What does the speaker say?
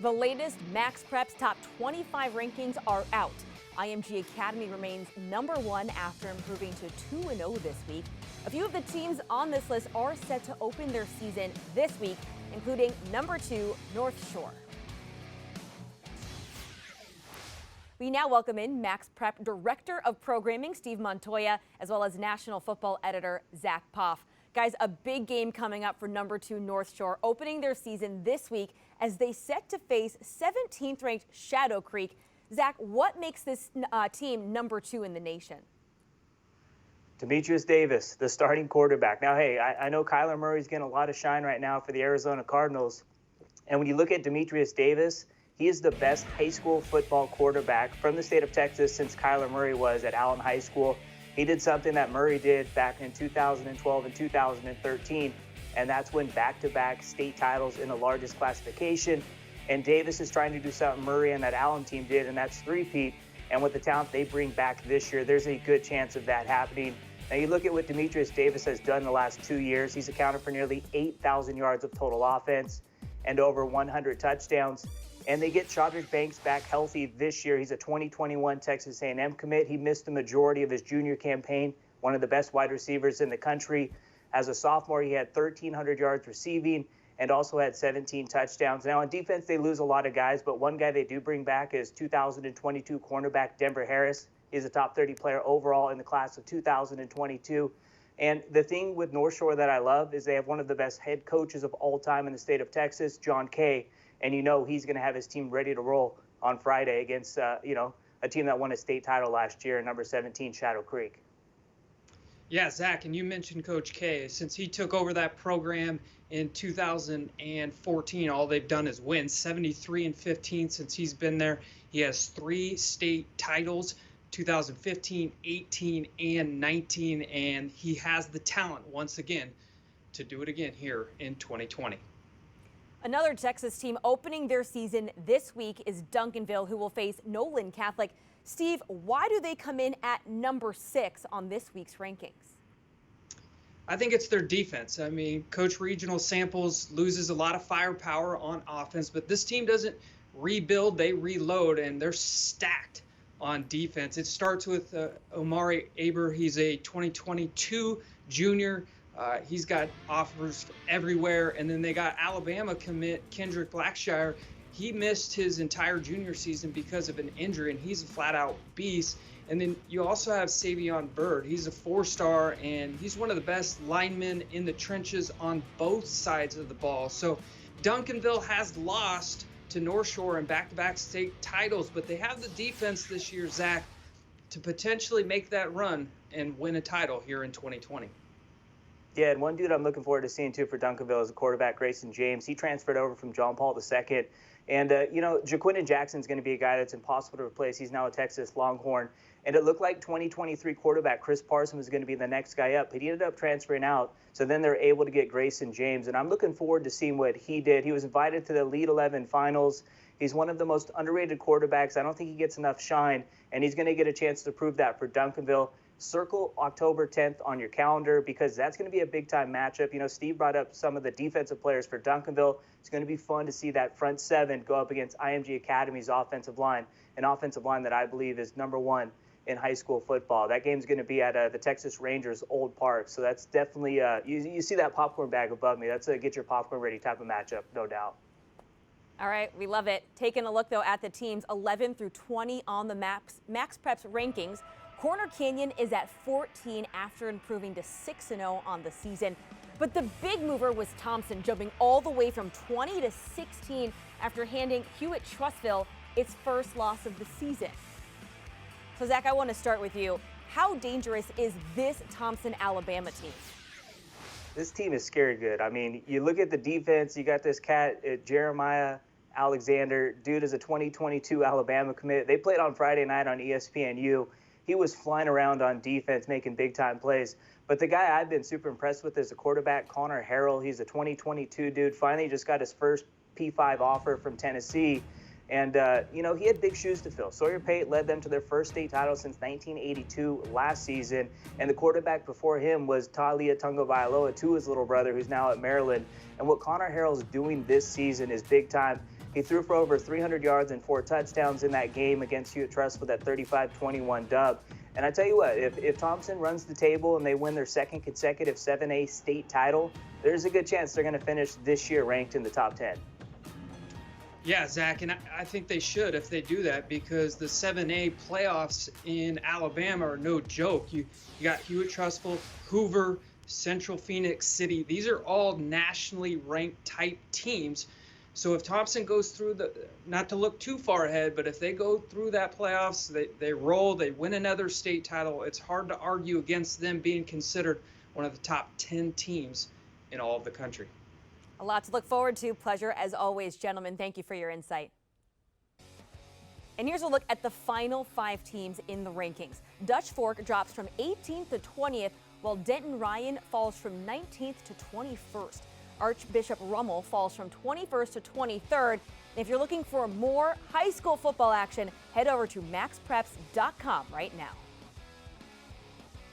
The latest MaxPreps top 25 rankings are out. IMG Academy remains #1 after improving to 2-0 this week. A few of the teams on this list are set to open their season this week, including #2 North Shore. We now welcome in MaxPrep Director of Programming Steve Montoya, as well as National Football Editor Zack Poff. Guys, a big game coming up for #2 North Shore, opening their season this week as they set to face 17th ranked Shadow Creek. Zack, what makes this team #2 in the nation? Demetrius Davis, the starting quarterback. Now, hey, I know Kyler Murray's getting a lot of shine right now for the Arizona Cardinals. And when you look at Demetrius Davis, he is the best high school football quarterback from the state of Texas since Kyler Murray was at Allen High School. He did something that Murray did back in 2012 and 2013, and that's win back-to-back state titles in the largest classification. And Davis is trying to do something Murray and that Allen team did, and that's three-peat. And with the talent they bring back this year, there's a good chance of that happening. Now, you look at what Demetrius Davis has done the last 2 years. He's accounted for nearly 8,000 yards of total offense and over 100 touchdowns. And they get Chodrick Banks back healthy this year. He's a 2021 Texas A&M commit. He missed the majority of his junior campaign, one of the best wide receivers in the country. As a sophomore, he had 1,300 yards receiving and also had 17 touchdowns. Now, on defense, they lose a lot of guys, but one guy they do bring back is 2022 cornerback Denver Harris. He's a top 30 player overall in the class of 2022. And the thing with North Shore that I love is they have one of the best head coaches of all time in the state of Texas, John Kay. And you know he's going to have his team ready to roll on Friday against, a team that won a state title last year, #17 Shadow Creek. Yeah, Zach, and you mentioned Coach K. Since he took over that program in 2014, all they've done is win 73-15 since he's been there. He has 3 state titles, 2015, 18, and 19, and he has the talent once again to do it again here in 2020. Another Texas team opening their season this week is Duncanville, who will face Nolan Catholic. Steve, why do they come in at #6 on this week's rankings? I think it's their defense. I mean, Coach Regional Samples loses a lot of firepower on offense, but this team doesn't rebuild, they reload, and they're stacked on defense. It starts with Omari Aber. He's a 2022 junior. He's got offers everywhere. And then they got Alabama commit Kendrick Blackshire. He missed his entire junior season because of an injury, and he's a flat-out beast. And then you also have Savion Bird. He's a 4-star, and he's one of the best linemen in the trenches on both sides of the ball. So Duncanville has lost to North Shore in back-to-back state titles, but they have the defense this year, Zach, to potentially make that run and win a title here in 2020. Yeah, and one dude I'm looking forward to seeing, too, for Duncanville is the quarterback, Grayson James. He transferred over from John Paul II. And, Jaquindon Jackson's going to be a guy that's impossible to replace. He's now a Texas Longhorn. And it looked like 2023 quarterback Chris Parson was going to be the next guy up, but he ended up transferring out. So then they're able to get Grayson James. And I'm looking forward to seeing what he did. He was invited to the Elite 11 finals. He's one of the most underrated quarterbacks. I don't think he gets enough shine, and he's going to get a chance to prove that for Duncanville. Circle October 10th on your calendar because that's going to be a big-time matchup. You know, Steve brought up some of the defensive players for Duncanville. It's going to be fun to see that front seven go up against IMG Academy's offensive line, an offensive line that I believe is #1 in high school football. That game's going to be at the Texas Rangers Old Park, so that's definitely you see that popcorn bag above me. That's a get your popcorn ready type of matchup, no doubt. All right, we love it. Taking a look, though, at the teams 11 through 20 on the MaxPreps rankings. Corner Canyon is at 14 after improving to 6-0 on the season. But the big mover was Thompson, jumping all the way from 20 to 16 after handing Hewitt-Trussville its first loss of the season. So, Zach, I want to start with you. How dangerous is this Thompson Alabama team? This team is scary good. I mean, you look at the defense, you got this cat, Jeremiah Alexander. Dude is a 2022 Alabama commit. They played on Friday night on ESPNU. He was flying around on defense, making big-time plays. But the guy I've been super impressed with is the quarterback, Connor Harrell. He's a 2022 dude. Finally just got his first P5 offer from Tennessee. And, he had big shoes to fill. Sawyer Pate led them to their first state title since 1982 last season. And the quarterback before him was Talia Tagovailoa, to his little brother, who's now at Maryland. And what Connor Harrell's doing this season is big time. He threw for over 300 yards and 4 touchdowns in that game against Hewitt-Truss with that 35-21 dub. And I tell you what, if Thompson runs the table and they win their second consecutive 7A state title, there's a good chance they're going to finish this year ranked in the top 10. Yeah, Zach, and I think they should if they do that, because the 7A playoffs in Alabama are no joke. You got Hewitt-Trussville, Hoover, Central Phoenix City. These are all nationally ranked type teams. So if Thompson goes through not to look too far ahead, but if they go through that playoffs, they roll, they win another state title, it's hard to argue against them being considered one of the top 10 teams in all of the country. A lot to look forward to. Pleasure as always, gentlemen. Thank you for your insight. And here's a look at the final 5 teams in the rankings. Dutch Fork drops from 18th to 20th, while Denton Ryan falls from 19th to 21st. Archbishop Rummel falls from 21st to 23rd. And if you're looking for more high school football action, head over to MaxPreps.com right now.